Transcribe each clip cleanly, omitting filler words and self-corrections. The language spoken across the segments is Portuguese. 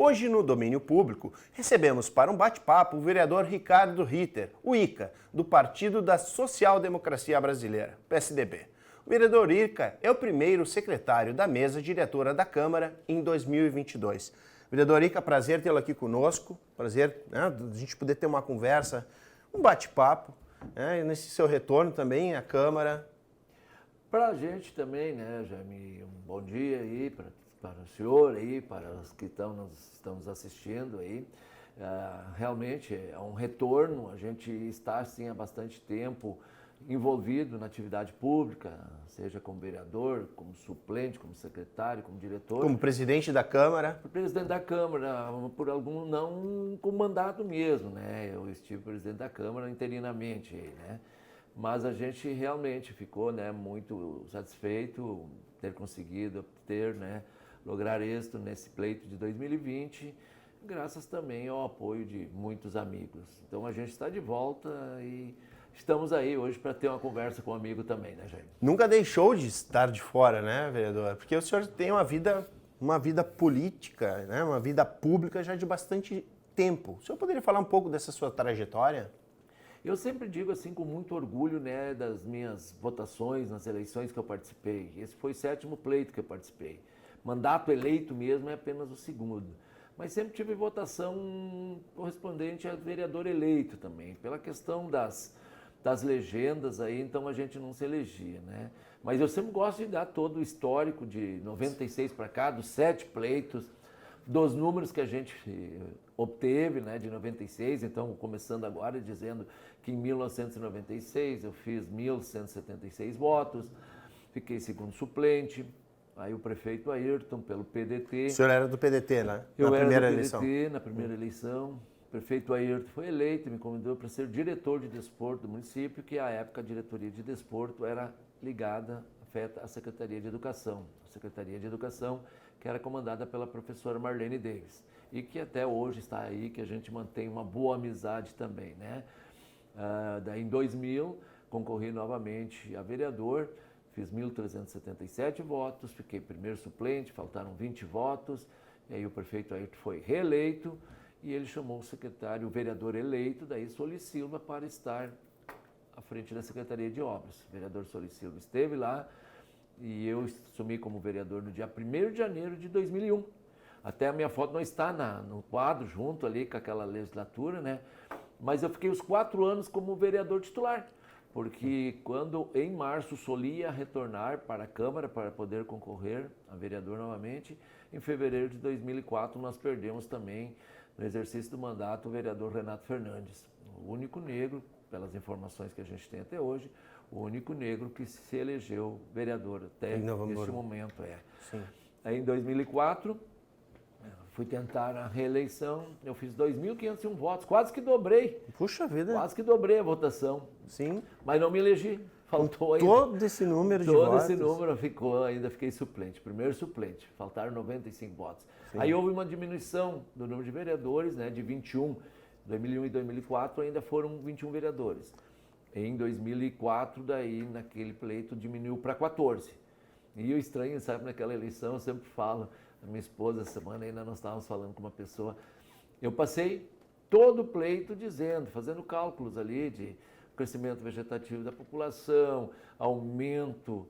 Hoje, no domínio público, recebemos para um bate-papo o vereador Ricardo Ritter, o ICA, do Partido da Social Democracia Brasileira, PSDB. O vereador ICA é o primeiro secretário da mesa diretora da Câmara em 2022. Vereador ICA, prazer tê-lo aqui conosco, prazer a gente poder ter uma conversa, um bate-papo, nesse seu retorno também à Câmara. Para a gente também, né, Jaime, um bom dia aí para o senhor aí, para os que estão nos assistindo aí. Realmente é um retorno, a gente está assim há bastante tempo envolvido na atividade pública, seja como vereador, como suplente, como secretário, como diretor. Como presidente da Câmara. Presidente da Câmara, por algum, não com mandato mesmo, né? Eu estive presidente da Câmara interinamente, né? Mas a gente realmente ficou, né, muito satisfeito ter conseguido obter, né, lograr êxito nesse pleito de 2020, graças também ao apoio de muitos amigos. Então a gente está de volta e estamos aí hoje para ter uma conversa com um amigo também, né, Jaime? Nunca deixou de estar de fora, né, vereador? Porque o senhor tem uma vida política, né, uma vida pública já de bastante tempo. O senhor poderia falar um pouco dessa sua trajetória? Eu sempre digo assim com muito orgulho, né, das minhas votações nas eleições que eu participei. Esse foi o 7º pleito que eu participei. Mandato eleito mesmo é apenas o 2º. Mas sempre tive votação correspondente a vereador eleito também. Pela questão das legendas aí, então a gente não se elegia, né? Mas eu sempre gosto de dar todo o histórico de 96 para cá, dos 7 pleitos, dos números que a gente obteve, né, de 96, então começando agora dizendo que em 1996 eu fiz 1.176 votos, fiquei segundo suplente, aí o prefeito Ayrton pelo PDT. O senhor era do PDT, né? Eu era do PDT na primeira eleição. O prefeito Ayrton foi eleito e me convidou para ser diretor de desporto do município, que à época a diretoria de desporto era ligada, afeta a Secretaria de Educação. A Secretaria de Educação que era comandada pela professora Marlene Davis e que até hoje está aí, que a gente mantém uma boa amizade também, né? Daí em 2000 concorri novamente a vereador, fiz 1.377 votos, fiquei primeiro suplente, faltaram 20 votos, e aí o prefeito Ayrton foi reeleito e ele chamou o secretário, o vereador eleito, daí Solis Silva, para estar à frente da Secretaria de Obras. O vereador Solis Silva esteve lá, e eu assumi como vereador no dia 1º de janeiro de 2001. Até a minha foto não está no quadro, junto ali com aquela legislatura, né? Mas eu fiquei os 4 anos como vereador titular, porque quando em março Soli ia retornar para a Câmara para poder concorrer a vereador novamente, em fevereiro de 2004 nós perdemos também, no exercício do mandato, o vereador Renato Fernandes, o único negro, pelas informações que a gente tem até hoje, o único negro que se elegeu vereador até este momento. Sim. Aí em 2004, fui tentar a reeleição, eu fiz 2.501 votos, quase que dobrei. Puxa vida! Quase que dobrei a votação. Sim. Mas não me elegi, faltou ainda. Todo esse número de votos? Todo esse número ficou, ainda fiquei suplente, primeiro suplente, faltaram 95 votos. Sim. Aí houve uma diminuição do número de vereadores, né, de 21, 2001 e 2004 ainda foram 21 vereadores. Em 2004, daí, naquele pleito, diminuiu para 14. E o estranho, sabe, naquela eleição, eu sempre falo, a minha esposa, essa semana ainda nós estávamos falando com uma pessoa, eu passei todo o pleito dizendo, fazendo cálculos ali de crescimento vegetativo da população, aumento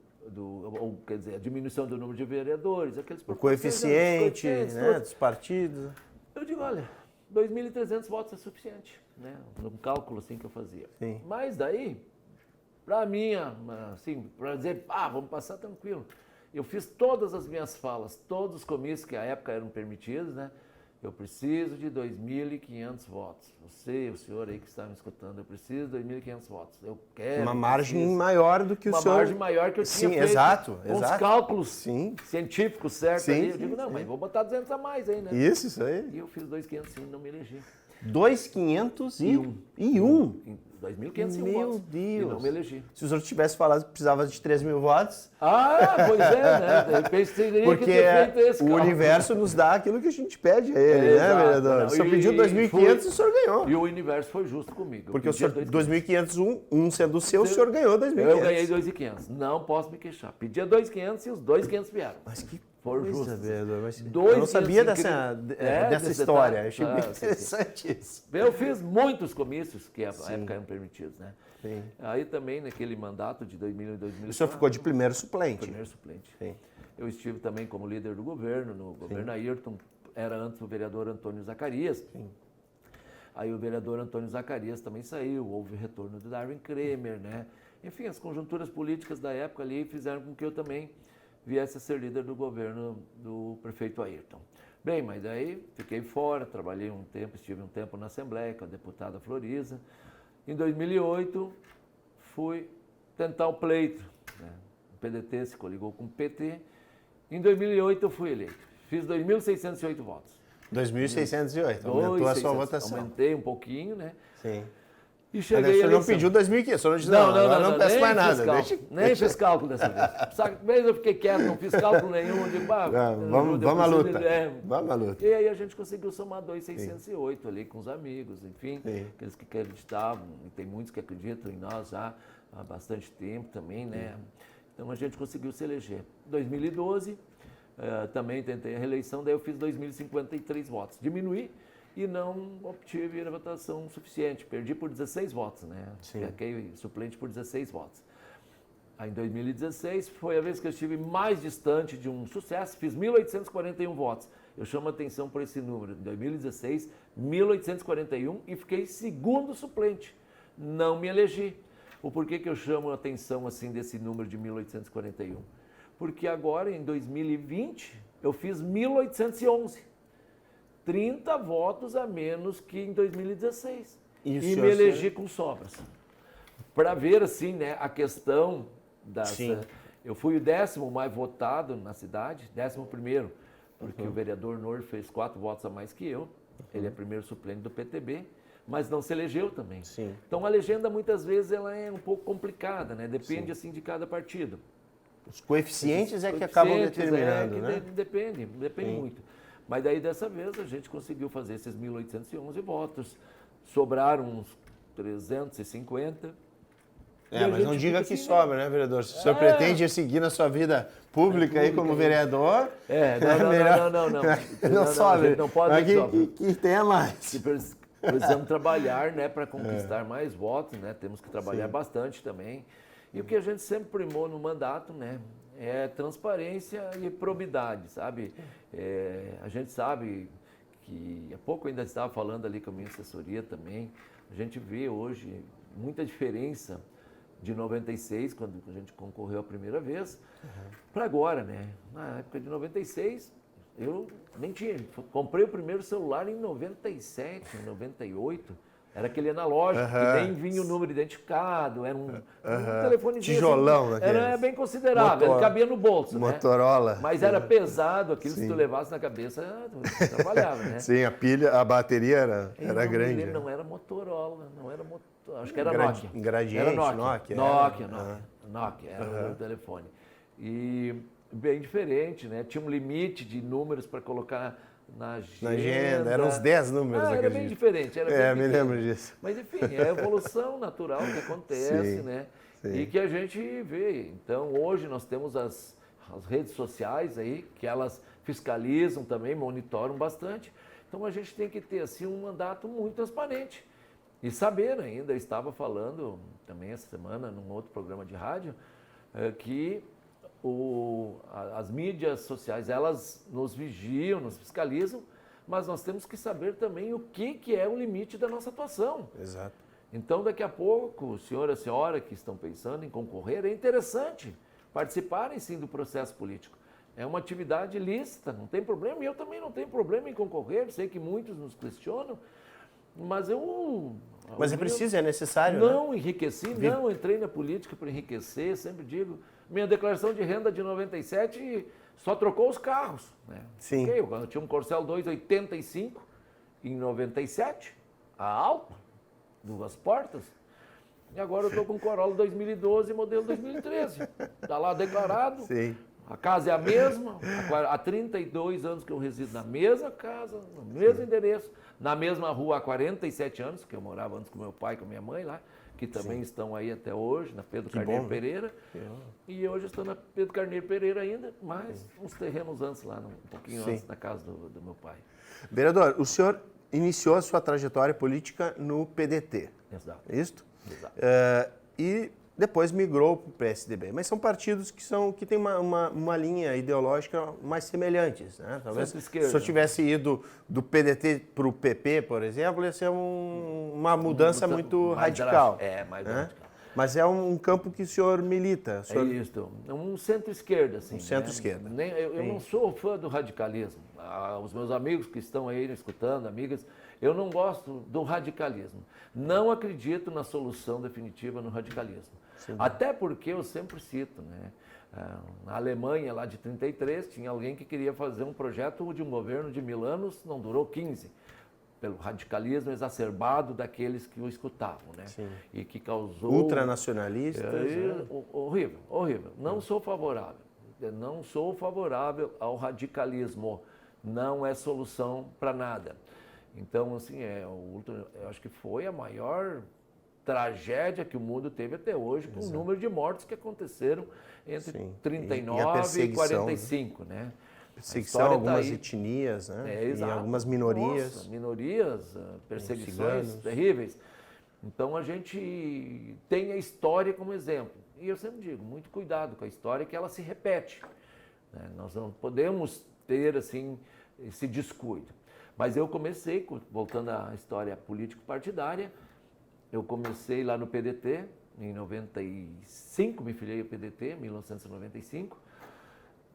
quer dizer, a diminuição do número de vereadores, aqueles o coeficiente, né, dos partidos. Eu digo, olha, 2.300 votos é suficiente, né? No cálculo assim que eu fazia. Sim. Mas daí, para mim, assim, para dizer, vamos passar tranquilo. Eu fiz todas as minhas falas, todos os comícios que à época eram permitidos, né? Eu preciso de 2.500 votos. Você, o senhor aí que está me escutando, eu preciso de 2.500 votos. Eu quero. Uma margem maior do que o senhor. Uma margem maior que eu tinha feito. Exato. Com os cálculos científicos certos sim, aí. Eu sim, digo, não, mas vou botar 200 a mais aí, né? Isso aí. E eu fiz 2.500 e não me elegi. 2.501? Em 2.501 Meu votos. Deus. E não me elegi. Se o senhor tivesse falado que precisava de 3.000 votos... Pois é, né? De repente teria porque que ter feito esse o universo nos dá aquilo que a gente pede a ele, né, vereador? Não, o senhor pediu 2.500 e o senhor ganhou. E o universo foi justo comigo. Porque o senhor, 2.501, um sendo o seu, o senhor ganhou 2.500. Eu ganhei 2.500. Não posso me queixar. Pedia 2.500 e os 2.500 vieram. Mas que foram justas. Vereador, mas Dois eu não sabia dias dessa história. Achei muito sim. interessante isso. Eu fiz muitos comícios que à época eram permitidos, né? Sim. Aí também, naquele mandato de 2000 e 2004... O senhor ficou de primeiro suplente. Primeiro suplente. Sim. Eu estive também como líder do governo, no governo Ayrton, era antes o vereador Antônio Zacarias. Sim. Aí o vereador Antônio Zacarias também saiu, houve o retorno do Darwin Kremer, né? Enfim, as conjunturas políticas da época ali fizeram com que eu também viesse a ser líder do governo do prefeito Ayrton. Bem, mas daí fiquei fora, trabalhei um tempo, estive um tempo na Assembleia com a deputada Floriza. Em 2008, fui tentar o pleito, né? O PDT se coligou com o PT. Em 2008 eu fui eleito. Fiz 2.608 votos. 2.608, aumentou a sua votação. Aumentei um pouquinho, né? Sim. E cheguei Mas o senhor não pediu 2.500, o senhor não disse, agora não peço mais nada. Nem fiz cálculo dessa vez. Sabe, vez eu fiquei quieto, não fiz cálculo nenhum. Digo, vamos à luta. Vamos à luta. E aí a gente conseguiu somar 2.608 ali com os amigos, enfim, aqueles que acreditavam, e tem muitos que acreditam em nós já há bastante tempo também, né? Então a gente conseguiu se eleger. Em 2012, também tentei a reeleição, daí eu fiz 2.053 votos. Diminuí e não obtive a votação suficiente. Perdi por 16 votos, né? Fiquei suplente por 16 votos. Aí em 2016 foi a vez que eu estive mais distante de um sucesso, fiz 1.841 votos. Eu chamo a atenção por esse número. Em 2016, 1.841 e fiquei segundo suplente. Não me elegi. O porquê que eu chamo a atenção assim desse número de 1.841? Porque agora, em 2020, eu fiz 1.811. 30 votos a menos que em 2016. E me elegi com sobras. Para ver, assim, né, a questão dessa... Eu fui o 10º mais votado na cidade, 11º, porque o vereador Nor fez 4 votos a mais que eu. Ele é primeiro suplente do PTB, mas não se elegeu também. Então, a legenda, muitas vezes, ela é um pouco complicada, né? Depende, assim, de cada partido. Os coeficientes que acabam determinando, né? Depende muito. Mas daí, dessa vez, a gente conseguiu fazer esses 1.811 votos. Sobraram uns 350. Mas não diga que sobra, né, vereador? Se o senhor pretende seguir na sua vida pública aí como vereador... Não sobra. Não pode que tenha mais. Precisamos trabalhar, né, para conquistar mais votos, né? Temos que trabalhar bastante também. E o que a gente sempre primou no mandato, né, é transparência e probidade, sabe? A gente sabe que, há pouco eu ainda estava falando ali com a minha assessoria também, a gente vê hoje muita diferença de 96, quando a gente concorreu a primeira vez, para agora, né? Na época de 96, eu nem tinha, comprei o primeiro celular em 97, 98, era aquele analógico, que nem vinha o número identificado, era um telefonezinho. Tijolão, assim, era bem considerável, ele cabia no bolso, Motorola. Né? Mas era pesado, aquilo se tu levasse na cabeça, tu trabalhava, né? Sim, a bateria era grande. Não era Motorola, acho que era Nokia. Gradiente, era Nokia. Nokia, era o meu telefone. E bem diferente, né? Tinha um limite de números para colocar na agenda. Eram uns 10 números. Era bem diferente. Me lembro disso. Mas enfim, é a evolução natural que acontece, né? E que a gente vê. Então, hoje nós temos as redes sociais aí, que elas fiscalizam também, monitoram bastante. Então, a gente tem que ter, assim, um mandato muito transparente. E saber ainda, eu estava falando também essa semana, num outro programa de rádio, que as mídias sociais, elas nos vigiam, nos fiscalizam, mas nós temos que saber também o que é o limite da nossa atuação. Exato. Então, daqui a pouco, o senhor e a senhora que estão pensando em concorrer, é interessante participarem, sim, do processo político. É uma atividade lícita, não tem problema, e eu também não tenho problema em concorrer, sei que muitos nos questionam, mas Mas é preciso, é necessário, Não enriqueci, não entrei na política para enriquecer, sempre digo. Minha declaração de renda de 97 só trocou os carros, né? Sim. Eu tinha um Corcel 285 em 97, a alta, 2 portas. E agora eu estou com um Corolla 2012, modelo 2013. Está lá declarado. Sim. A casa é a mesma, há 32 anos que eu resido na mesma casa, no mesmo endereço, na mesma rua há 47 anos, que eu morava antes com meu pai e com minha mãe lá, que também estão aí até hoje, na Pedro Carneiro Pereira. E hoje estou na Pedro Carneiro Pereira ainda, mas uns terrenos antes lá, um pouquinho antes da casa do meu pai. Vereador, o senhor iniciou a sua trajetória política no PDT. Exato. É isso? Exato. E depois migrou para o PSDB. Mas são partidos que têm uma linha ideológica mais semelhantes, né? Talvez se o senhor tivesse ido do PDT para o PP, por exemplo, ia ser uma mudança muito radical. Mais radical. Mas é um campo que o senhor milita. É isso, um centro-esquerda, assim. Um centro-esquerda. Eu não sou fã do radicalismo. Os meus amigos que estão aí escutando, amigas, eu não gosto do radicalismo. Não acredito na solução definitiva no radicalismo. Sim. Até porque eu sempre cito, né? Na Alemanha, lá de 33, tinha alguém que queria fazer um projeto de um governo de 1000 anos, não durou 15. Pelo radicalismo exacerbado daqueles que o escutavam, né? Sim. E que causou... Ultranacionalistas. Horrível, horrível. Não sou favorável. Não sou favorável ao radicalismo. Não é solução para nada. Então, assim, eu acho que foi a maior tragédia que o mundo teve até hoje, com o número de mortes que aconteceram entre 39 e 45, né? Perseguição a algumas etnias, né? E algumas minorias. Nossa, minorias, perseguições terríveis. Então a gente tem a história como exemplo. E eu sempre digo, muito cuidado com a história, que ela se repete. Né? Nós não podemos ter assim esse descuido. Mas eu comecei, voltando à história político-partidária, eu comecei lá no PDT, em 95, me filiei ao PDT, 1995.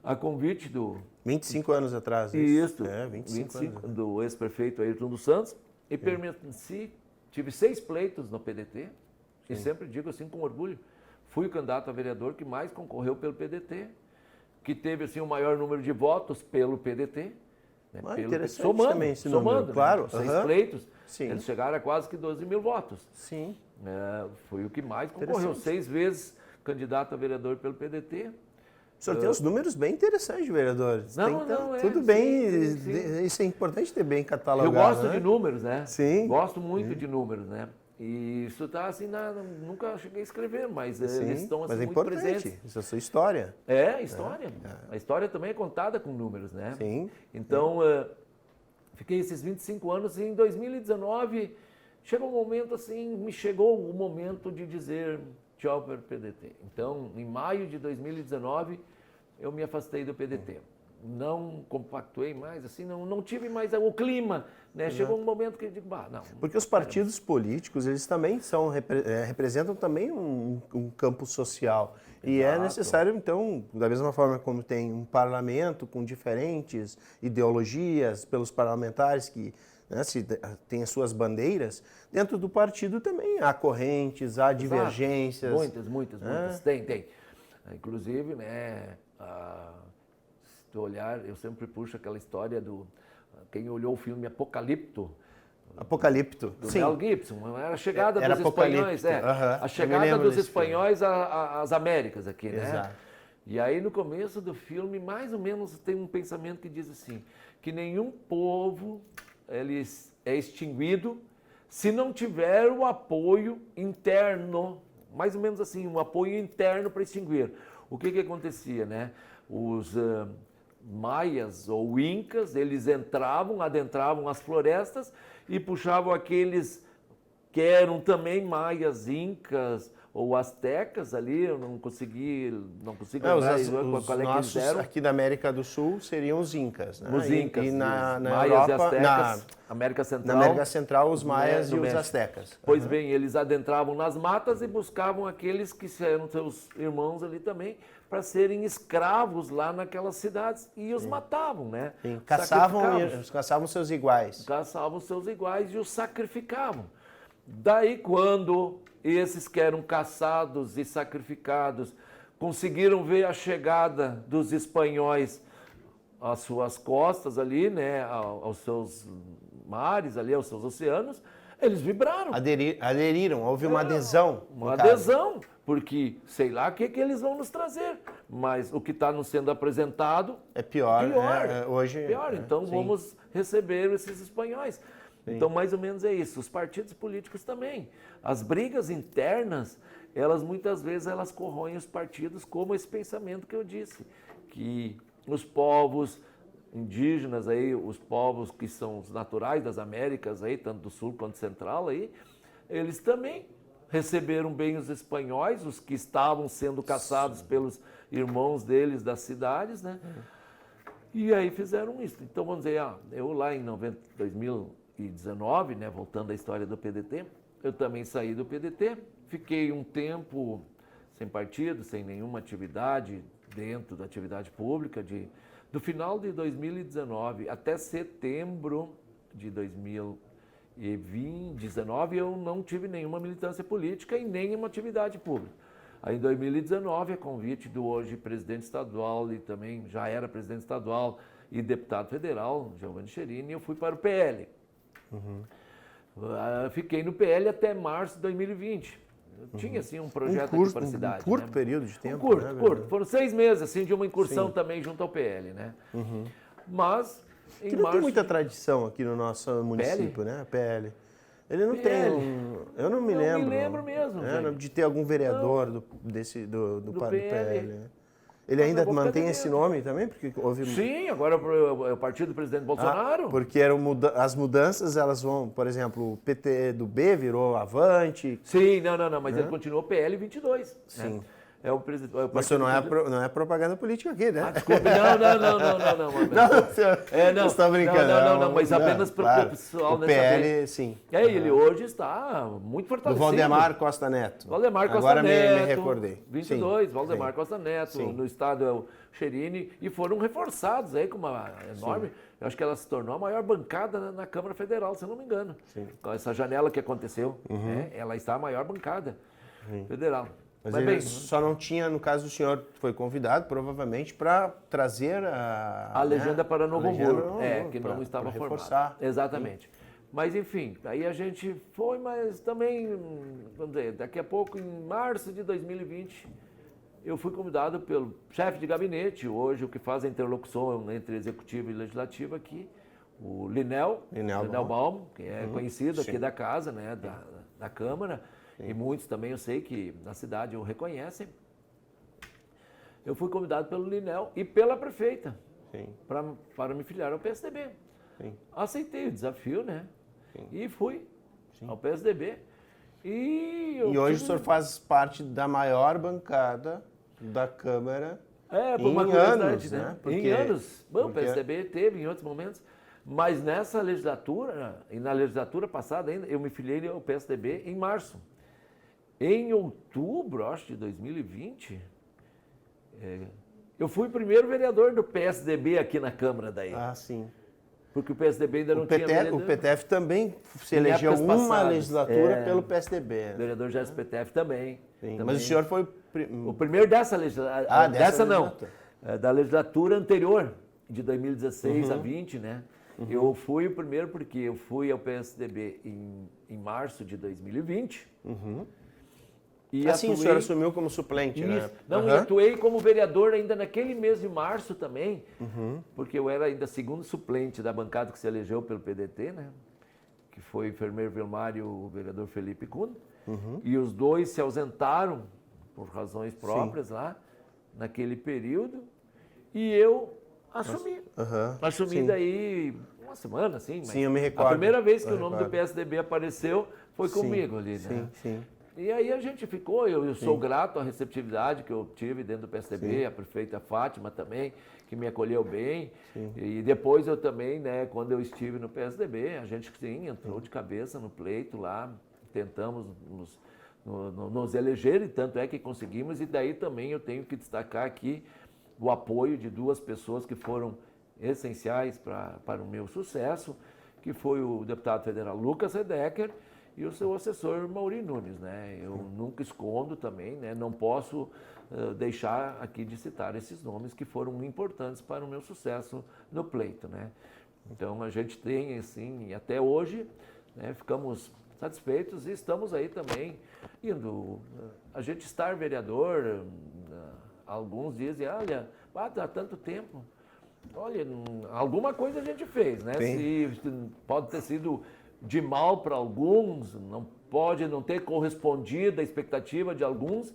A convite do... 25 anos atrás. Isso, 25 anos. Do ex-prefeito Ayrton dos Santos. E permaneci, tive 6 pleitos no PDT, e sempre digo assim com orgulho, fui o candidato a vereador que mais concorreu pelo PDT, que teve assim o maior número de votos pelo PDT. Né, somando também esse número, claro. Né, 6 pleitos, eles chegaram a quase que 12 mil votos. Sim. Foi o que mais concorreu, 6 vezes candidato a vereador pelo PDT. O senhor tem uns números bem interessantes, vereador. Tudo bem, sim. Isso é importante ter bem catalogado. Eu gosto de números, né? Sim. Gosto muito de números, né? E isso está assim, nunca cheguei a escrever, mas eles estão assim, muito presentes. Isso é a sua história. É, história. A história também é contada com números, né? Sim. Então, fiquei esses 25 anos e em 2019 chegou um momento assim, me chegou o momento de dizer tchau para o PDT. Então, em maio de 2019, eu me afastei do PDT. Não compactuei mais, assim, não tive mais o clima, né? Chegou um momento que eu digo, não. Porque os partidos políticos, eles também representam também um campo social. Exato. E é necessário, então, da mesma forma como tem um parlamento com diferentes ideologias pelos parlamentares que tem as suas bandeiras, dentro do partido também há correntes, há divergências. Muitas. Tem. Inclusive, né, se tu olhar, eu sempre puxo aquela história do... Quem olhou o filme Apocalipto, do Mel Gibson, era a chegada dos espanhóis, a chegada dos espanhóis às Américas aqui, né? Exato. E aí no começo do filme, mais ou menos, tem um pensamento que diz assim, que nenhum povo ele é extinguido se não tiver o apoio interno, mais ou menos assim, um apoio interno para extinguir. O que acontecia, né? Os maias ou incas, eles adentravam as florestas e puxavam aqueles que eram também maias, incas ou astecas ali, eu não consigo lembrar qual é que eles eram. Aqui da América do Sul seriam os incas, né? Os incas, e na maias Europa, e astecas, América Central. Na América Central, os maias e os astecas. Pois bem, eles adentravam nas matas e buscavam aqueles que eram seus irmãos ali também, para serem escravos lá naquelas cidades e os matavam, né? Sim. Caçavam seus iguais. Caçavam seus iguais e os sacrificavam. Daí quando esses que eram caçados e sacrificados conseguiram ver a chegada dos espanhóis às suas costas ali, né, aos seus mares ali, aos seus oceanos, eles vibraram. Aderiram, houve uma adesão. Uma adesão. porque sei lá o que eles vão nos trazer, mas o que está nos sendo apresentado é pior. Hoje, pior. Então vamos receber esses espanhóis. Sim. Então mais ou menos é isso. Os partidos políticos também. As brigas internas, elas muitas vezes elas corroem os partidos, como esse pensamento que eu disse, que os povos indígenas aí, os povos que são os naturais das Américas aí, tanto do sul quanto central aí, eles também receberam bem os espanhóis, os que estavam sendo caçados pelos irmãos deles das cidades, né? E aí fizeram isso. Então vamos dizer, eu lá em 2019, né, voltando à história do PDT, eu também saí do PDT, fiquei um tempo sem partido, sem nenhuma atividade dentro da atividade pública, do final de 2019 até setembro de 2019 eu não tive nenhuma militância política e nenhuma atividade pública. Aí em 2019, a convite do hoje presidente estadual e também já era presidente estadual e deputado federal, Giovanni Cherini, eu fui para o PL. Fiquei no PL até março de 2020. Eu tinha, assim, um projeto aqui para a cidade. Um curto período de tempo. Curto. Foram 6 meses, assim, de uma incursão também junto ao PL, né? Mas, em que não março... tem muita tradição aqui no nosso município, PL? né? PL. Ele não PL. tem eu não me lembro. Não me lembro mesmo, de ter algum vereador do PL. Né? Ele ainda mantém esse nome também? Porque houve... Sim, agora é o partido do presidente Bolsonaro. Porque as mudanças, elas vão, por exemplo, o PT do B virou Avante. Sim, não, mas ele continuou PL 22. Sim. Né? É o presidente. Mas isso não é propaganda política aqui, né? Desculpe, não. Não, você está brincando. Não, mas apenas para o pessoal o PL, sim. Ele hoje está muito fortalecido. Do Valdemar Costa Neto. Agora me recordei. 22, Valdemar Costa Neto, no estado é o Cherini, e foram reforçados aí com uma enorme... Eu acho que ela se tornou a maior bancada na Câmara Federal, se eu não me engano. Sim. Com essa janela que aconteceu, ela está a maior bancada federal. Mas ele só não tinha, no caso, o senhor foi convidado, provavelmente, para trazer a legenda para Novo Hamburgo, que não estava formada. Exatamente. Mas, enfim, aí a gente foi, mas também, vamos dizer, daqui a pouco, em março de 2020, eu fui convidado pelo chefe de gabinete, hoje o que faz a interlocução entre executivo e legislativo aqui, o Linel Baum, que é conhecido aqui da casa, né, da Câmara. Sim. E muitos também eu sei que na cidade o reconhecem. Eu fui convidado pelo Linel e pela prefeita para me filiar ao PSDB. Sim. Aceitei o desafio, né? Sim. E fui ao PSDB. E hoje o senhor faz parte da maior bancada da Câmara em anos, né? Em anos. Bom, o PSDB teve em outros momentos. Mas nessa legislatura, e na legislatura passada ainda, eu me filiei ao PSDB em março. Em outubro, acho, de 2020, eu fui o primeiro vereador do PSDB aqui na Câmara daí. Sim. Porque o PSDB ainda não tinha vereador. O PTF também se elegeu uma legislatura pelo PSDB. O vereador já é PTF também. Mas o senhor foi... O primeiro dessa legislatura. Dessa não. Da legislatura anterior, de 2016 a 20, né? Eu fui o primeiro porque eu fui ao PSDB em março de 2020. E assim o senhor assumiu como suplente, né? Não, e atuei como vereador ainda naquele mês de março também, porque eu era ainda segundo suplente da bancada que se elegeu pelo PDT, né? Que foi o enfermeiro Vilmar e o vereador Felipe Cunha. E os dois se ausentaram por razões próprias lá, naquele período, e eu assumi. Assumi daí uma semana, assim. Mas eu me recordo. A primeira vez que o nome do PSDB apareceu foi comigo ali, né? E aí a gente ficou, eu sou grato à receptividade que eu tive dentro do PSDB, a prefeita Fátima também, que me acolheu bem. E depois eu também, né, quando eu estive no PSDB, a gente entrou de cabeça no pleito lá, tentamos nos eleger, e tanto é que conseguimos, e daí também eu tenho que destacar aqui o apoio de duas pessoas que foram essenciais para o meu sucesso, que foi o deputado federal Lucas Redecker e o seu assessor Mauri Nunes, né? Eu nunca escondo também, né? Não posso deixar aqui de citar esses nomes que foram importantes para o meu sucesso no pleito, né? Então a gente tem, assim, até hoje, né, ficamos satisfeitos e estamos aí também indo. A gente estar vereador, alguns dizem, olha, há tanto tempo. Olha, alguma coisa a gente fez, né? Se pode ter sido de mal para alguns, não pode não ter correspondido à expectativa de alguns,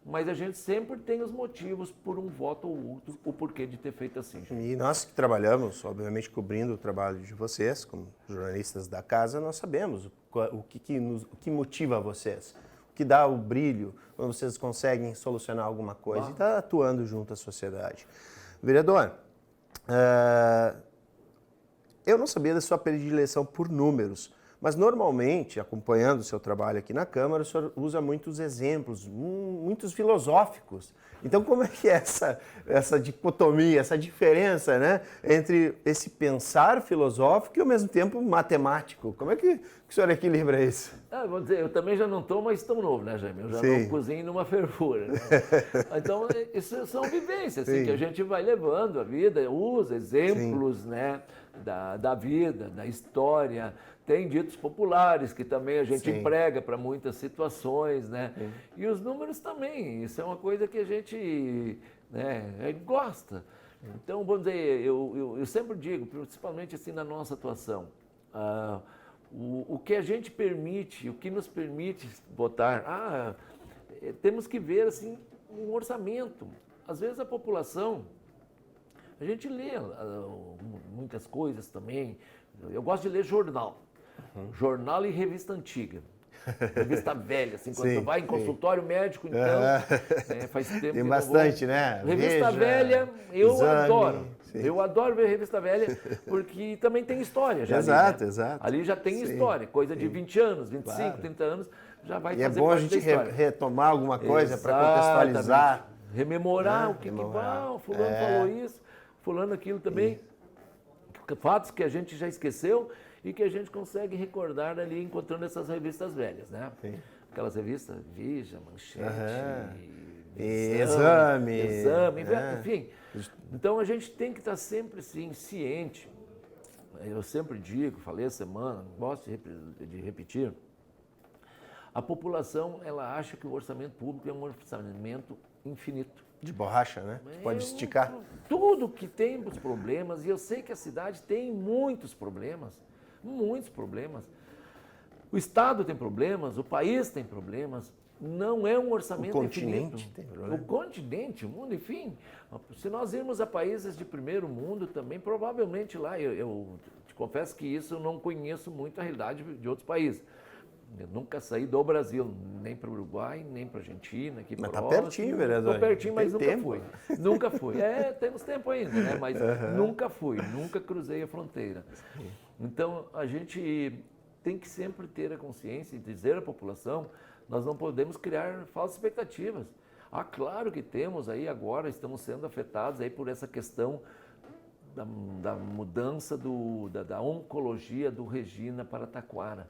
mas a gente sempre tem os motivos por um voto ou outro, o porquê de ter feito assim. E nós que trabalhamos, obviamente, cobrindo o trabalho de vocês, como jornalistas da casa, nós sabemos o que motiva vocês, o que dá o brilho quando vocês conseguem solucionar alguma coisa e está atuando junto à sociedade. Vereador, eu não sabia da sua predileção por números, mas normalmente, acompanhando o seu trabalho aqui na Câmara, o senhor usa muitos exemplos, muitos filosóficos. Então, como é que é essa dicotomia, essa diferença, né, entre esse pensar filosófico e, ao mesmo tempo, matemático? Como é que o senhor equilibra isso? Vou dizer, eu também já não estou mais tão novo, né, Jaime? Eu já não cozinho numa fervura. Né? Então, isso são vivências assim, que a gente vai levando a vida, usa exemplos, né, da vida, da história. Tem ditos populares que também a gente emprega para muitas situações, né? E os números também, isso é uma coisa que a gente, né, gosta. Então, vamos dizer, eu sempre digo, principalmente assim na nossa atuação, o que a gente permite, o que nos permite votar, temos que ver assim um orçamento. Às vezes a população, a gente lê muitas coisas também, eu gosto de ler jornal. Jornal e revista antiga. Revista velha, assim, quando tu vai em consultório médico, então, faz tempo tem bastante, né? Revista velha, eu adoro. Eu adoro ver revista velha, porque também tem história já. Exato, ali, né? Exato. Ali já tem história, coisa de 20 anos, 25, 30 anos, já vai fazer parte da história. E é bom a gente retomar alguma coisa para contextualizar. Rememorar o que fulano falou isso, fulano aquilo também. Fatos que a gente já esqueceu e que a gente consegue recordar ali encontrando essas revistas velhas, né? Aquelas revistas Veja, Manchete, Exame, enfim. Então a gente tem que estar sempre assim, ciente. Eu sempre digo, falei essa semana, gosto de repetir, a população ela acha que o orçamento público é um orçamento infinito. De borracha, né? Pode esticar. Tudo que tem os problemas, e eu sei que a cidade tem muitos problemas. O Estado tem problemas, o país tem problemas, não é um orçamento infinito. Tem problema. O continente, o mundo, enfim. Se nós irmos a países de primeiro mundo também, provavelmente lá, eu te confesso que isso eu não conheço muito a realidade de outros países. Eu nunca saí do Brasil, nem para o Uruguai, nem para a Argentina. Aqui mas está pertinho, vereador. Estou pertinho, mas nunca tempo. fui. Nunca fui. Temos tempo ainda, né? Mas nunca fui, nunca cruzei a fronteira. Então, a gente tem que sempre ter a consciência e dizer à população, nós não podemos criar falsas expectativas. Claro que temos aí agora, estamos sendo afetados aí por essa questão da mudança da oncologia do Regina para Taquara.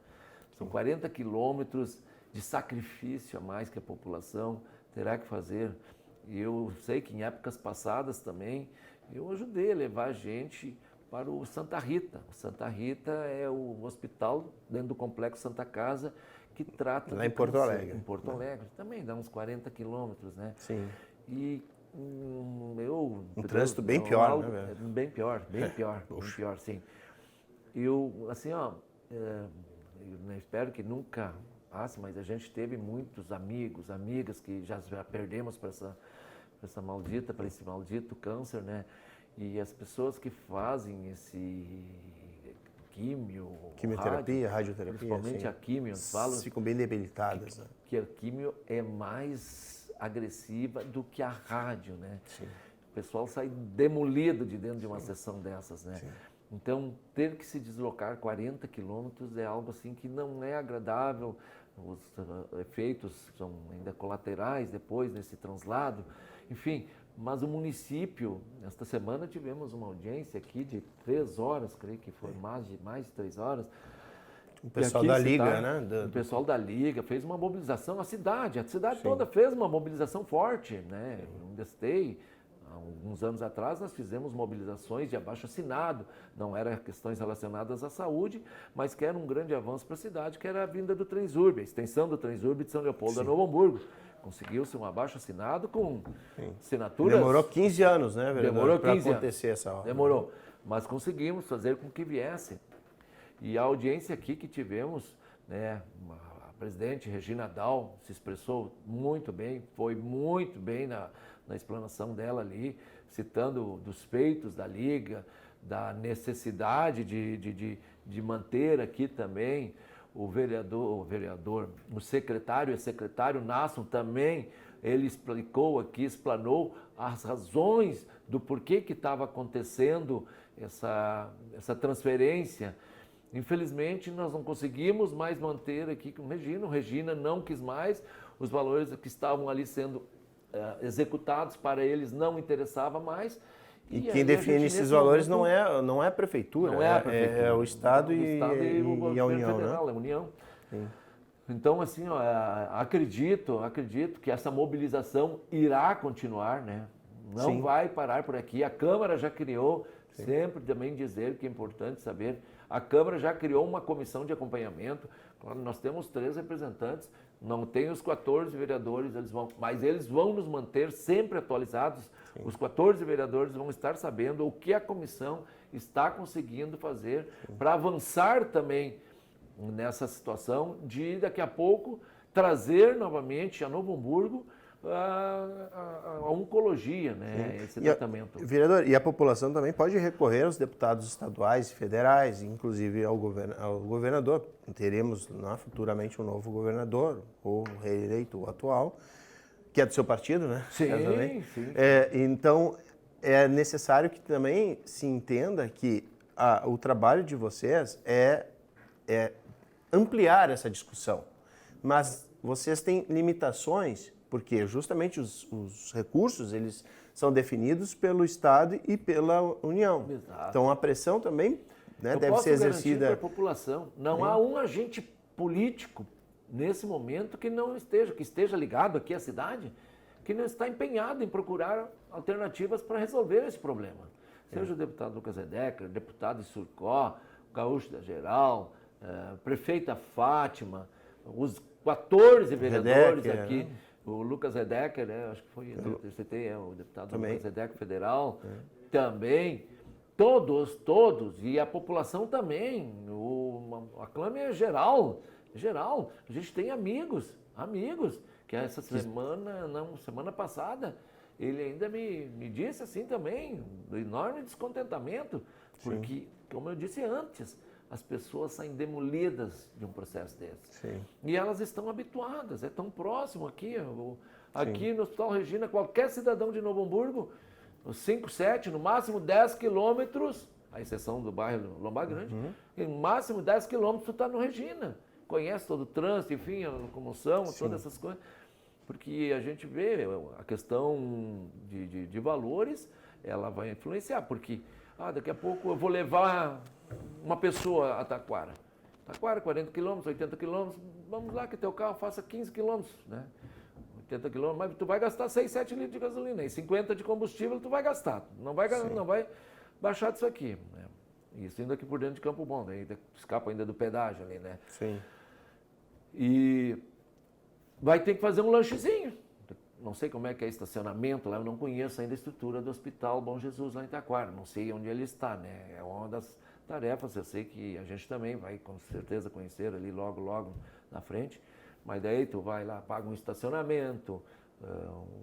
São 40 quilômetros de sacrifício a mais que a população terá que fazer. E eu sei que em épocas passadas também, eu ajudei a levar gente para o Santa Rita. O Santa Rita é o hospital dentro do Complexo Santa Casa que trata... Lá em Porto Alegre. Em Porto Alegre. Também dá uns 40 quilômetros, né? Sim. E um trânsito bem pior, né? Bem pior, sim. Eu, assim, eu espero que nunca passe, mas a gente teve muitos amigos, amigas que já perdemos para esse maldito câncer, né? E as pessoas que fazem esse quimioterapia, radioterapia, principalmente a quimio, falam ficam bem debilitadas, né? Que a quimio é mais agressiva do que a rádio, né? Sim. O pessoal sai demolido de dentro de uma sessão dessas, né? Sim. Então, ter que se deslocar 40 quilômetros é algo assim que não é agradável, os efeitos são ainda colaterais depois nesse translado, enfim, mas o município, esta semana tivemos uma audiência aqui de 3 horas, creio que foi mais de 3 horas. O pessoal da Liga, né? O pessoal da Liga fez uma mobilização, a cidade toda fez uma mobilização forte, né? Eu ainda estei alguns anos atrás nós fizemos mobilizações de abaixo-assinado, não eram questões relacionadas à saúde, mas que era um grande avanço para a cidade, que era a vinda do Transurb, a extensão do Transurb de São Leopoldo a Novo Hamburgo. Conseguiu-se um abaixo-assinado com assinaturas... Demorou 15 anos, né, vereador, para 15 acontecer essa obra. Demorou, mas conseguimos fazer com que viesse. E a audiência aqui que tivemos, né, a presidente Regina Dal se expressou muito bem, foi muito bem na explanação dela ali, citando dos feitos da Liga, da necessidade de manter aqui também o secretário e a secretário Nasson também, ele explicou aqui, explanou as razões do porquê que estava acontecendo essa transferência. Infelizmente, nós não conseguimos mais manter aqui com o Regina. O Regina não quis mais, os valores que estavam ali sendo executados para eles não interessava mais. E quem define esses valores não é a prefeitura, não é a prefeitura, é o Estado e a União, Federal, né? a União. Sim. Então, assim, ó, acredito que essa mobilização irá continuar, né? Não Sim. vai parar por aqui. A Câmara já criou, sempre também dizer que é importante saber, a Câmara já criou uma comissão de acompanhamento. Claro, nós temos 3 representantes, não tem os 14 vereadores, mas eles vão nos manter sempre atualizados. Sim. Os 14 vereadores vão estar sabendo o que a comissão está conseguindo fazer para avançar também nessa situação de, daqui a pouco, trazer novamente a Novo Hamburgo a oncologia, né? Esse tratamento. Vereador, e a população também pode recorrer aos deputados estaduais e federais, inclusive ao governador. Teremos futuramente um novo governador, ou reeleito, o atual, que é do seu partido, né? Sim, sim. Então, é necessário que também se entenda que o trabalho de vocês é ampliar essa discussão. Mas vocês têm limitações, porque justamente os recursos eles são definidos pelo Estado e pela União. Exato. Então a pressão também, né, deve ser exercida. Para a população. Não há um agente político nesse momento que esteja ligado aqui à cidade, que não está empenhado em procurar alternativas para resolver esse problema. Seja o deputado Lucas Edecker, deputado de Surcó, Gaúcho da Geral, prefeita Fátima, os 14 vereadores aqui. Né? O Lucas Edecker, acho que foi o deputado também. Lucas Edecker Federal, também, todos, e a população também, a clame é geral, a gente tem amigos, que essa semana passada, ele ainda me disse assim também, do enorme descontentamento, porque, como eu disse antes, as pessoas saem demolidas de um processo desse. Sim. E elas estão habituadas, é tão próximo aqui. Aqui no Hospital Regina, qualquer cidadão de Novo Hamburgo, 5, 7, no máximo 10 quilômetros, a exceção do bairro Lombar Grande, no máximo 10 quilômetros tu está no Regina. Conhece todo o trânsito, enfim, a locomoção, todas essas coisas. Porque a gente vê a questão de valores, ela vai influenciar, porque daqui a pouco eu vou levar uma pessoa a Taquara. Taquara, 40 quilômetros, 80 quilômetros, vamos lá que teu carro faça 15 quilômetros, né? 80 quilômetros, mas tu vai gastar 6, 7 litros de gasolina e 50 de combustível tu vai gastar. Não vai baixar disso aqui. Né? Isso indo aqui por dentro de Campo Bom, daí escapa ainda do pedágio ali, né? Sim. E vai ter que fazer um lanchezinho. Não sei como é que é estacionamento lá, eu não conheço ainda a estrutura do Hospital Bom Jesus lá em Taquara, não sei onde ele está, né? É uma das tarefas, eu sei que a gente também vai com certeza conhecer ali logo na frente, mas daí tu vai lá, paga um estacionamento,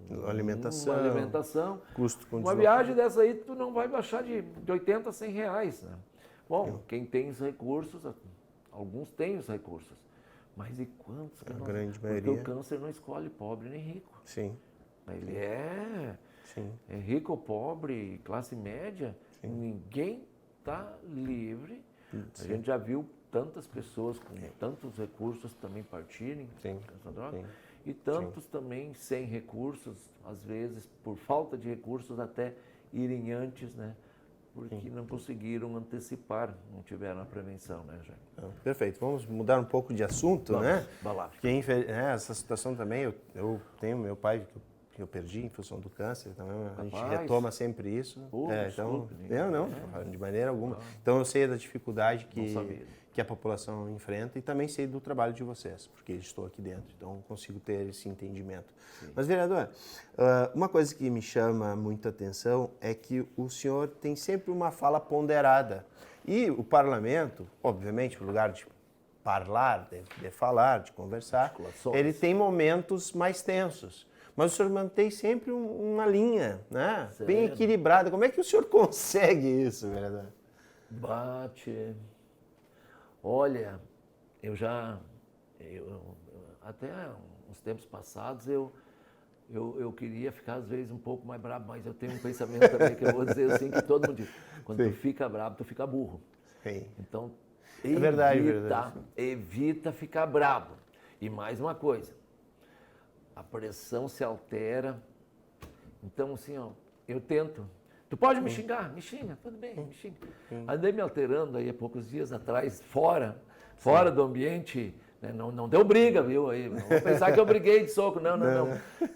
uma alimentação, custo com uma viagem dessa aí tu não vai baixar de 80 a 100 reais, né? Bom, quem tem os recursos, alguns têm os recursos, mas e quantos? A grande maioria. Porque o câncer não escolhe pobre nem rico. Sim. Ele é rico ou pobre, classe média, ninguém está livre. A gente já viu tantas pessoas com tantos recursos também partirem essa droga, e tantos também sem recursos, às vezes por falta de recursos até irem antes, né? Porque não conseguiram antecipar, não tiveram a prevenção, né, Jair? Perfeito. Vamos mudar um pouco de assunto, né? Vai lá. Porque essa situação também, eu tenho meu pai, que que eu perdi em função do câncer, então a gente Rapaz. retoma sempre isso. Pô, Então, desculpe, não, de maneira alguma. Então eu sei da dificuldade Não sabia. que a população enfrenta e também sei do trabalho de vocês, porque estou aqui dentro, então consigo ter esse entendimento. Mas, vereador, uma coisa que me chama muita atenção é que o senhor tem sempre uma fala ponderada. E o parlamento, obviamente, o lugar de falar, de conversar, Articulações. ele tem momentos mais tensos. Mas o senhor mantém sempre uma linha, né? Bem Sério? equilibrada. Como é que o senhor consegue isso, vereador? Bate. Olha, até uns tempos passados eu queria ficar às vezes um pouco mais bravo, mas eu tenho um pensamento também que eu vou dizer assim, que todo mundo diz, quando tu fica bravo, tu fica burro. Sim. Então, É verdade. evita ficar bravo. E mais uma coisa, a pressão se altera. Então, assim, ó, eu tento. Tu pode me xingar? Me xinga, tudo bem, me xinga. Andei me alterando aí há poucos dias atrás, fora do ambiente, né? Não deu briga, viu? Aí, não vou pensar que eu briguei de soco, não.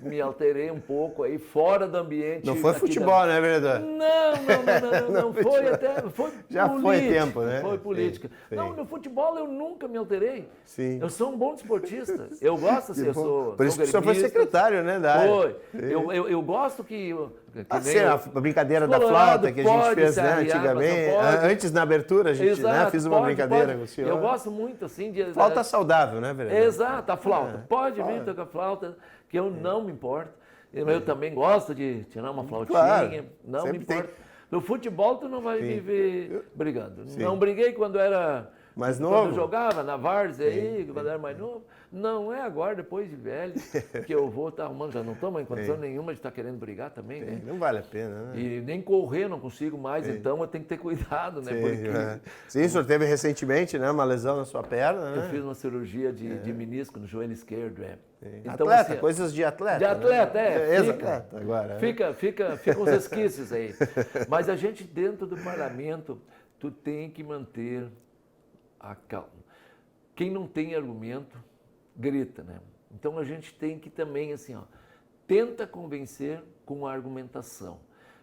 Me alterei um pouco aí, fora do ambiente. Não foi futebol, né, vereador? Não. Foi Já política, foi tempo, né? Foi política. Sim. Não, no futebol eu nunca me alterei. Sim. Eu sou um bom desportista. Eu gosto assim, eu sou. Por isso sou que o senhor foi gremista. secretário, né, da área. Foi. Eu gosto que nem A brincadeira da Colorado flauta que a gente pode fez, se né, arriar, antigamente. mas não pode. Antes, na abertura, a gente fez uma brincadeira com o senhor. Eu gosto muito, assim, de... Flauta saudável, né, vereador? Exato, a flauta. Pode vir tocar flauta, que eu não me importo. Eu também gosto de tirar uma flautinha, Claro. não me Sempre tem. importa. No futebol, tu não vai me ver brigando. Não briguei quando era... Mais Quando novo? eu jogava na várzea aí, quando era mais novo. Não é agora, depois de velho, que eu vou estar arrumando. Já não estou mais em condição nenhuma de estar querendo brigar também, né? Não vale a pena, né? E nem correr não consigo mais, então eu tenho que ter cuidado, né? Porque Sim, o senhor teve recentemente, né, uma lesão na sua perna, eu né? fiz uma cirurgia de menisco no joelho esquerdo, Então, Atleta, assim, coisas de atleta. de atleta, né? fica. Ex-atleta agora. né? Fica uns resquícios aí. Mas a gente, dentro do parlamento, tu tem que manter a calma. Quem não tem argumento, grita, né? Então a gente tem que também, assim, ó, tenta convencer com argumentação,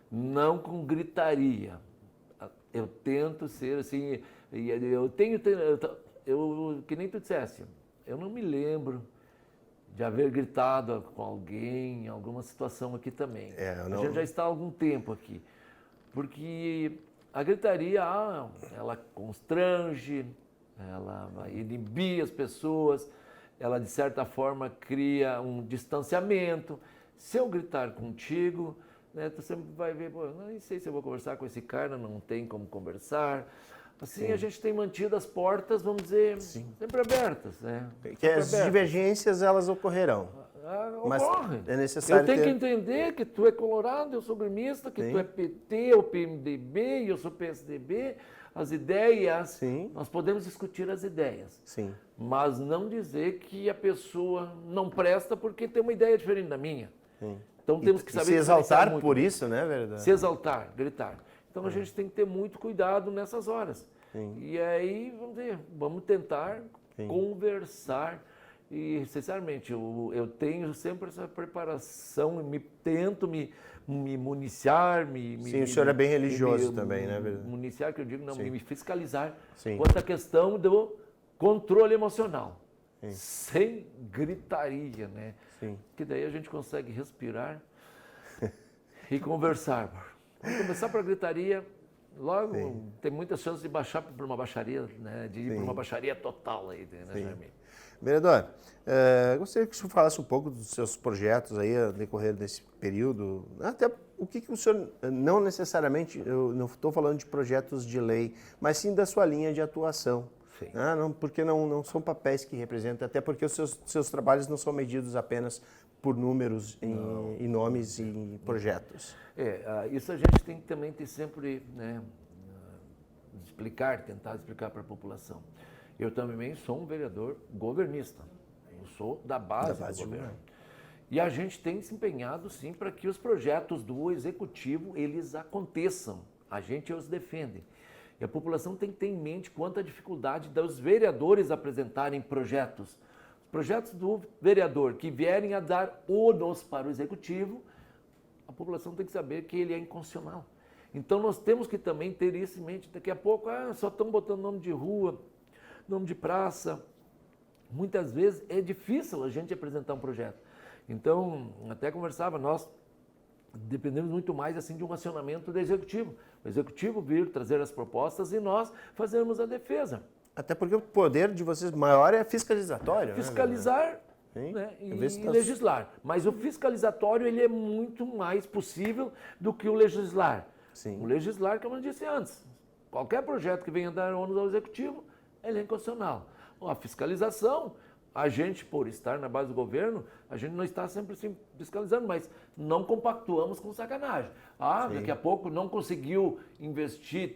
não com gritaria. Eu tento ser assim, que nem tu dissesse, eu não me lembro de haver gritado com alguém em alguma situação aqui também. A gente já está há algum tempo aqui. Porque a gritaria, ela constrange, ela vai inibir as pessoas, ela de certa forma cria um distanciamento. Se eu gritar contigo, né, tu sempre vai ver, pô, não sei se eu vou conversar com esse cara, não tem como conversar. Assim, a gente tem mantido as portas, vamos dizer, sempre abertas, né? Que as divergências, elas ocorrerão. Mas Ocorre. é necessário eu tenho ter... que entender que tu é colorado, eu sou gremista, que tu é PT, ou PMDB, e eu sou PSDB. As ideias, nós podemos discutir as ideias. Sim. Mas não dizer que a pessoa não presta porque tem uma ideia diferente da minha. Sim. Então temos que saber... Se exaltar por isso, né, verdade? Se exaltar, gritar. Então a gente tem que ter muito cuidado nessas horas. E aí, vamos tentar conversar. E, sinceramente, eu tenho sempre essa preparação, tento me municiar, o senhor é bem religioso também, né? Municiar, que eu digo, não, me fiscalizar Sim. quanto à questão do controle emocional. Sem gritaria, né? Sim. Que daí a gente consegue respirar e conversar. Vamos começar para a gritaria, logo tem muitas chances de baixar para uma baixaria, né? De ir para uma baixaria total aí, né, Jaime? Vereador, gostaria que o senhor falasse um pouco dos seus projetos aí a decorrer desse período, até o que o senhor, não necessariamente, eu não estou falando de projetos de lei, mas sim da sua linha de atuação. Porque não são papéis que representam, até porque os seus trabalhos não são medidos apenas por números e nomes e projetos. Isso a gente tem que também ter sempre, né, tentar explicar para a população. Eu também sou um vereador governista, eu sou da base do governo. E a gente tem se empenhado, sim, para que os projetos do Executivo, eles aconteçam. A gente os defende. E a população tem que ter em mente quanta dificuldade dos vereadores apresentarem projetos. projetos do vereador que vierem a dar ônus para o executivo, a população tem que saber que ele é inconstitucional. Então nós temos que também ter isso em mente. Daqui a pouco, só estão botando nome de rua, nome de praça. Muitas vezes é difícil a gente apresentar um projeto. Então, até conversava, nós dependemos muito mais assim de um acionamento do executivo. O executivo vir trazer as propostas e nós fazermos a defesa. Até porque o poder de vocês maior é fiscalizatório. Fiscalizar, né, e legislar. Mas o fiscalizatório ele é muito mais possível do que o legislar. Sim. O legislar, como eu disse antes, qualquer projeto que venha dar ônus ao executivo, ele é inconstitucional. A fiscalização, a gente, por estar na base do governo, a gente não está sempre assim, fiscalizando, mas não compactuamos com sacanagem. Daqui a pouco não conseguiu investir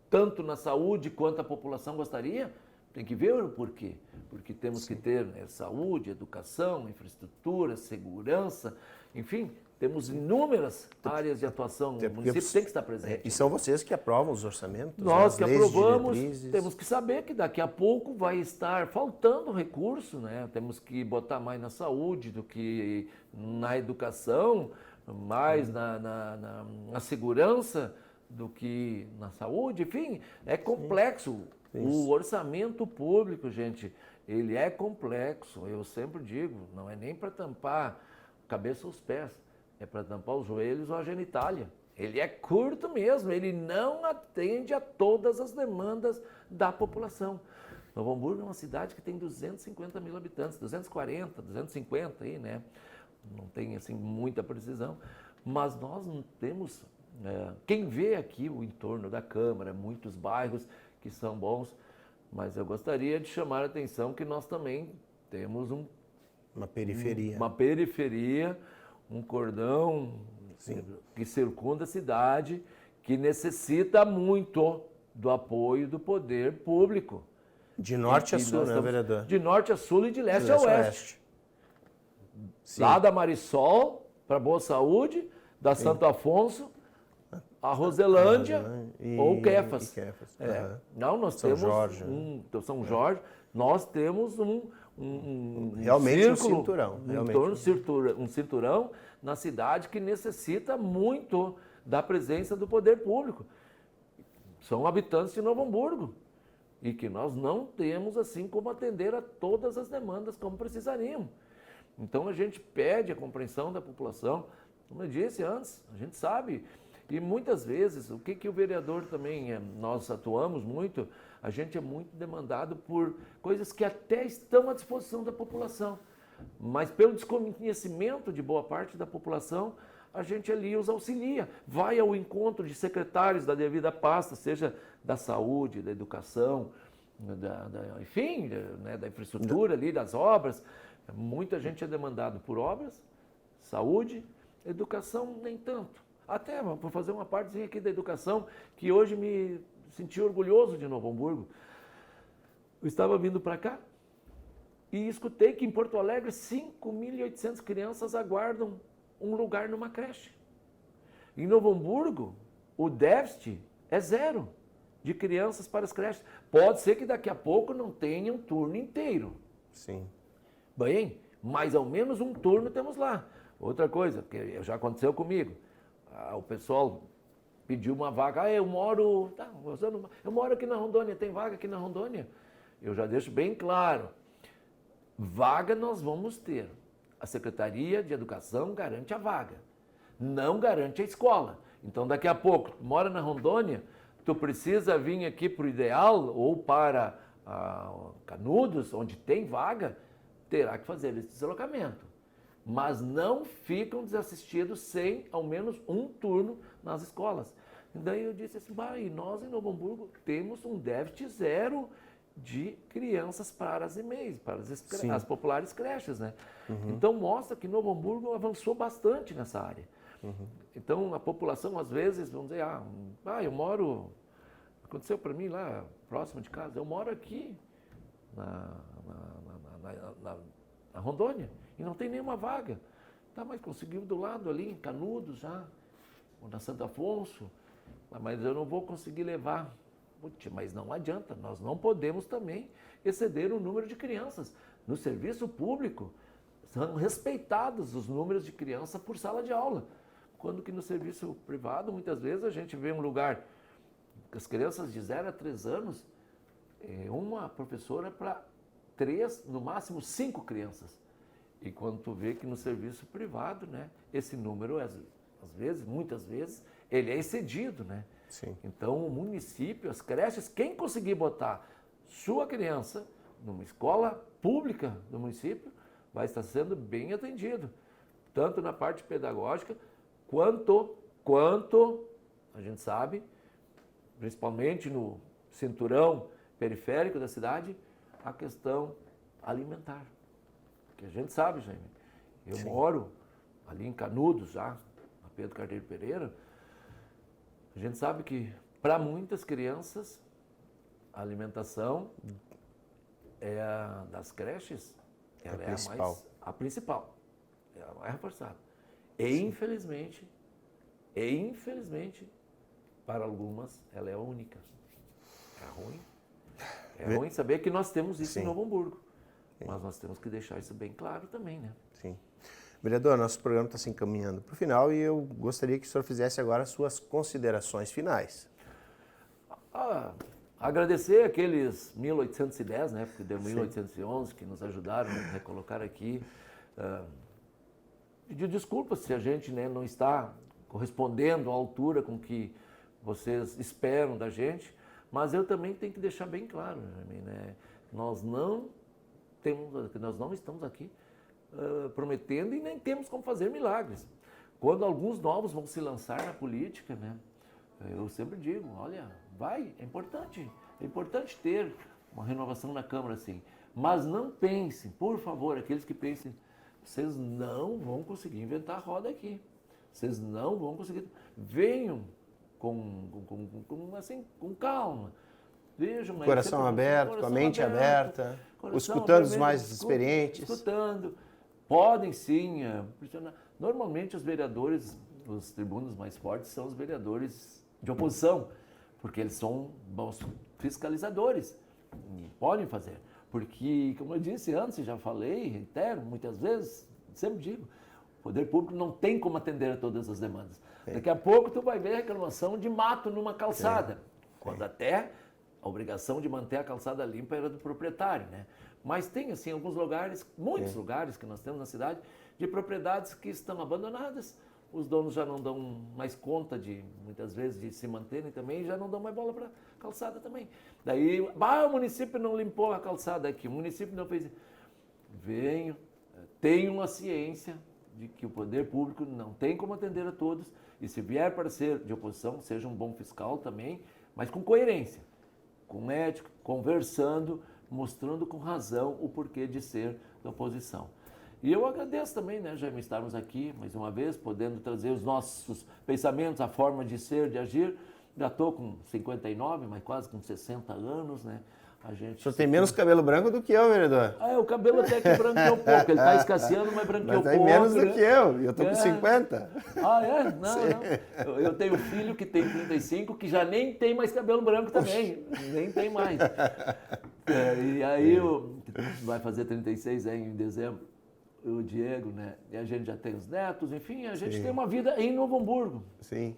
tanto na saúde quanto a população gostaria, tem que ver o porquê. Porque temos que ter saúde, educação, infraestrutura, segurança, enfim, temos inúmeras áreas de atuação. O município tem que estar presente. E são vocês que aprovam os orçamentos? Nós que aprovamos, temos que saber que daqui a pouco vai estar faltando recurso, né? Temos que botar mais na saúde do que na educação, mais na segurança do que na saúde. Enfim, é complexo. O orçamento público, gente, ele é complexo. Eu sempre digo, não é nem para tampar a cabeça ou os pés. É para tampar os joelhos ou a genitália. Ele é curto mesmo, ele não atende a todas as demandas da população. Novo Hamburgo é uma cidade que tem 250 mil habitantes, 240, 250 aí, né? Não tem assim muita precisão, mas nós não temos... quem vê aqui o entorno da Câmara, muitos bairros que são bons, mas eu gostaria de chamar a atenção que nós também temos uma periferia. Uma periferia, um cordão que circunda a cidade, que necessita muito do apoio do poder público. De norte a sul, né, vereador? De norte a sul e de leste a oeste. Lá da Marisol, para Boa Saúde, da Santo Afonso, a Roselândia ou Quefas. Não, nós temos São Jorge, nós temos realmente círculo, um cinturão. Um cinturão na cidade que necessita muito da presença do poder público. São habitantes de Novo Hamburgo e que nós não temos assim como atender a todas as demandas como precisaríamos. Então a gente pede a compreensão da população, como eu disse antes, a gente sabe. E muitas vezes, o que o vereador também, nós atuamos muito, a gente é muito demandado por coisas que até estão à disposição da população. Mas pelo desconhecimento de boa parte da população, a gente ali os auxilia. Vai ao encontro de secretários da devida pasta, seja da saúde, da educação, enfim, né, da infraestrutura ali, das obras. Muita gente é demandado por obras, saúde, educação nem tanto. Até, vou fazer uma partezinha aqui da educação, que hoje me senti orgulhoso de Novo Hamburgo. Eu estava vindo para cá e escutei que em Porto Alegre 5.800 crianças aguardam um lugar numa creche. Em Novo Hamburgo, o déficit é 0 de crianças para as creches. Pode ser que daqui a pouco não tenha um turno inteiro. Sim. Bem, mas ao menos um turno temos lá. Outra coisa, que já aconteceu comigo. O pessoal pediu uma vaga. Eu moro aqui na Rondônia, tem vaga aqui na Rondônia? Eu já deixo bem claro. Vaga nós vamos ter. A Secretaria de Educação garante a vaga. Não garante a escola. Então daqui a pouco, tu mora na Rondônia, tu precisa vir aqui para o Ideal ou para Canudos, onde tem vaga, terá que fazer esse deslocamento. Mas não ficam desassistidos sem ao menos um turno nas escolas. E daí eu disse assim, e nós em Novo Hamburgo temos um déficit 0 de crianças para as EMEIs, para as populares creches, né? Uhum. Então mostra que Novo Hamburgo avançou bastante nessa área. Uhum. Então a população às vezes, vamos dizer, eu moro, aconteceu para mim lá próximo de casa, eu moro aqui na Rondônia. E não tem nenhuma vaga. Mas conseguiu do lado ali, em Canudos já, ou na Santo Afonso, mas eu não vou conseguir levar. Mas não adianta, nós não podemos também exceder o número de crianças. No serviço público, são respeitados os números de criança por sala de aula. Quando que no serviço privado, muitas vezes, a gente vê um lugar, as crianças de 0 a 3 anos, uma professora para 3, no máximo 5 crianças. E quando tu vê que no serviço privado, né, esse número, às vezes, muitas vezes, ele é excedido, né? Sim. Então, o município, as creches, quem conseguir botar sua criança numa escola pública do município, vai estar sendo bem atendido, tanto na parte pedagógica, quanto a gente sabe, principalmente no cinturão periférico da cidade, a questão alimentar. Que a gente sabe, Jaime, eu moro ali em Canudos, já, na Pedro Carneiro Pereira, a gente sabe que para muitas crianças a alimentação das creches ela é a principal, é a mais reforçada. E infelizmente, para algumas, ela é a única. É ruim. É ruim saber que nós temos isso em Novo Hamburgo. Mas nós temos que deixar isso bem claro também, né? Sim. Vereador, nosso programa está se encaminhando para o final e eu gostaria que o senhor fizesse agora as suas considerações finais. Agradecer aqueles 1810, né, porque deu 1811, que nos ajudaram a recolocar aqui. Pedir desculpas se a gente, né, não está correspondendo à altura com que vocês esperam da gente, mas eu também tenho que deixar bem claro, né, nós não estamos aqui prometendo e nem temos como fazer milagres. Quando alguns novos vão se lançar na política, né, eu sempre digo, olha, é importante ter uma renovação na Câmara, assim, mas não pensem, por favor, aqueles que pensem, vocês não vão conseguir inventar a roda aqui, vocês não vão conseguir, venham com calma, vejam, coração aberto, com a mente aberta, escutando os mais experientes. Escutando, podem sim pressionar. Normalmente os vereadores, os tribunos mais fortes são os vereadores de oposição, porque eles são bons fiscalizadores, e podem fazer. Porque, como eu disse antes, já falei, reitero, muitas vezes, sempre digo, o poder público não tem como atender a todas as demandas. Daqui a pouco tu vai ver reclamação de mato numa calçada, quando até a obrigação de manter a calçada limpa era do proprietário, né? Mas tem, assim, alguns lugares, muitos lugares que nós temos na cidade, de propriedades que estão abandonadas, os donos já não dão mais conta muitas vezes, de se manterem também, e já não dão mais bola para calçada também. Daí, o município não limpou a calçada aqui, o município não fez... Tenham a ciência de que o poder público não tem como atender a todos, e se vier para ser de oposição, seja um bom fiscal também, mas com coerência, com ética, conversando, mostrando com razão o porquê de ser da oposição. E eu agradeço também, né, Jaime, estarmos aqui mais uma vez, podendo trazer os nossos pensamentos, a forma de ser, de agir. Já estou com 59, mas quase com 60 anos, né? O senhor tem menos cabelo branco do que eu, vereador. O cabelo até que branqueou pouco. Ele está escasseando, mas branqueou pouco. Mas tem menos do que eu. Eu estou com 50. Não. Eu tenho um filho que tem 35, que já nem tem mais cabelo branco também. Nem tem mais. E aí, vai fazer 36 em dezembro, o Diego, né? E a gente já tem os netos, enfim, a gente tem uma vida em Novo Hamburgo. Sim.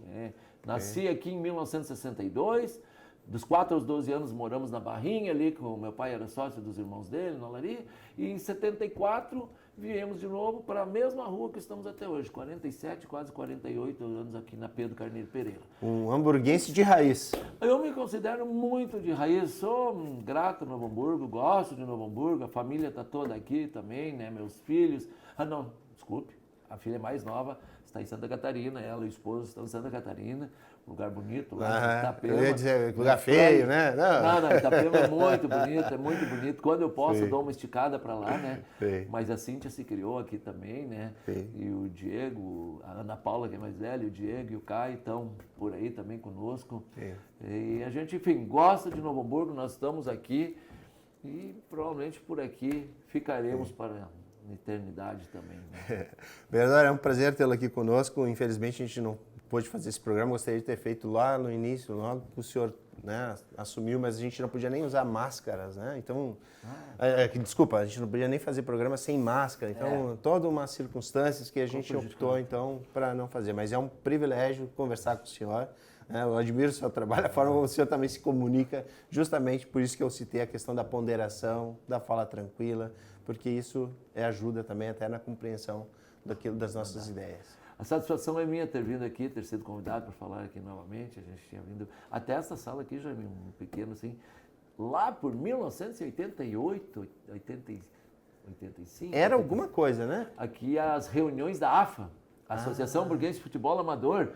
Nasci aqui em 1962. Dos 4 aos 12 anos moramos na Barrinha, ali com meu pai era sócio dos irmãos dele, na Olaria. E em 74 viemos de novo para a mesma rua que estamos até hoje, 47, quase 48 anos aqui na Pedro Carneiro Pereira. Um hamburguense de raiz. Eu me considero muito de raiz, sou grato a Novo Hamburgo, gosto de Novo Hamburgo, a família está toda aqui também, né, meus filhos. Desculpe, a filha mais nova está em Santa Catarina, ela e o esposo estão em Santa Catarina, lugar bonito lá em Itapema. Eu ia dizer, lugar feio, né? Não, Itapema é muito bonito. Quando eu posso, eu dou uma esticada para lá, né? Mas a Cíntia se criou aqui também, né? E o Diego, a Ana Paula, que é mais velha, o Diego e o Caio estão por aí também conosco. E a gente, enfim, gosta de Novo Hamburgo, nós estamos aqui e provavelmente por aqui ficaremos para na eternidade também. Né? Vereador, é um prazer tê-lo aqui conosco. Infelizmente a gente não pôde fazer esse programa, gostaria de ter feito lá no início, logo que o senhor, né, assumiu, mas a gente não podia nem usar máscaras, né? Então, desculpa, a gente não podia nem fazer programa sem máscara. Então, toda uma circunstâncias que a gente optou, então, para não fazer. Mas é um privilégio conversar com o senhor. Eu admiro o seu trabalho, a forma como o senhor também se comunica, justamente por isso que eu citei a questão da ponderação, da fala tranquila, porque isso ajuda também até na compreensão das nossas ideias. A satisfação é minha ter vindo aqui, ter sido convidado para falar aqui novamente. A gente tinha vindo até essa sala aqui, já um pequeno assim, lá por 1988, 85. Era alguma coisa, né? Aqui as reuniões da AFA, Associação Burguense de Futebol Amador.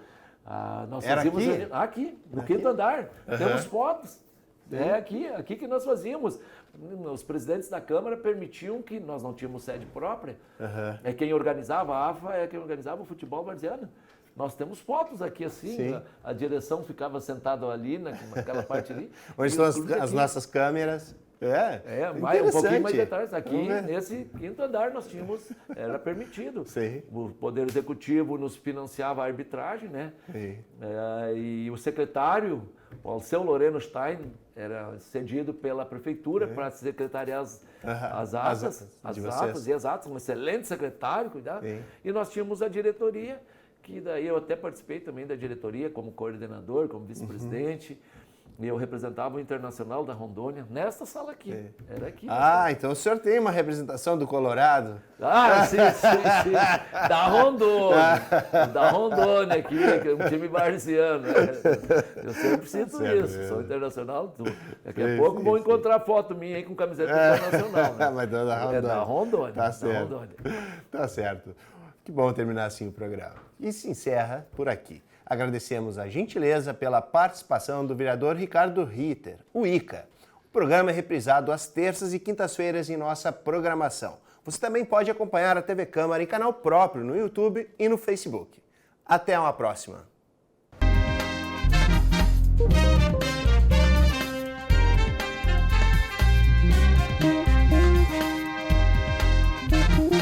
Nós Era fazíamos aqui? No quinto andar. Temos fotos. É aqui que nós fazíamos. Os presidentes da Câmara permitiam que nós não tínhamos sede própria. É quem organizava a AFA, é quem organizava o futebol varziano. Nós temos fotos aqui assim, a direção ficava sentada ali, naquela parte ali. Onde estão as nossas câmeras. Um pouquinho mais atrás. Aqui, nesse quinto andar, nós tínhamos, era permitido. Sim. O Poder Executivo nos financiava a arbitragem, né? E o secretário, o Alceu Loreno Stein, era cedido pela prefeitura para secretariar as atas, um excelente secretário, cuidado. E nós tínhamos a diretoria, que daí eu até participei também da diretoria como coordenador, como vice-presidente. E eu representava o Internacional da Rondônia nesta sala aqui. Era aqui. Então o senhor tem uma representação do Colorado? Sim. Da Rondônia. Da Rondônia aqui, que é um time varziano. Eu sempre cito isso. Sou internacional. Daqui a pouco vão encontrar foto minha aí com camiseta internacional. Né? Mas da Rondônia. É da Rondônia. Tá certo. Tá certo. Que bom terminar assim o programa. E se encerra por aqui. Agradecemos a gentileza pela participação do vereador Ricardo Ritter, o ICA. O programa é reprisado às terças e quintas-feiras em nossa programação. Você também pode acompanhar a TV Câmara em canal próprio no YouTube e no Facebook. Até uma próxima!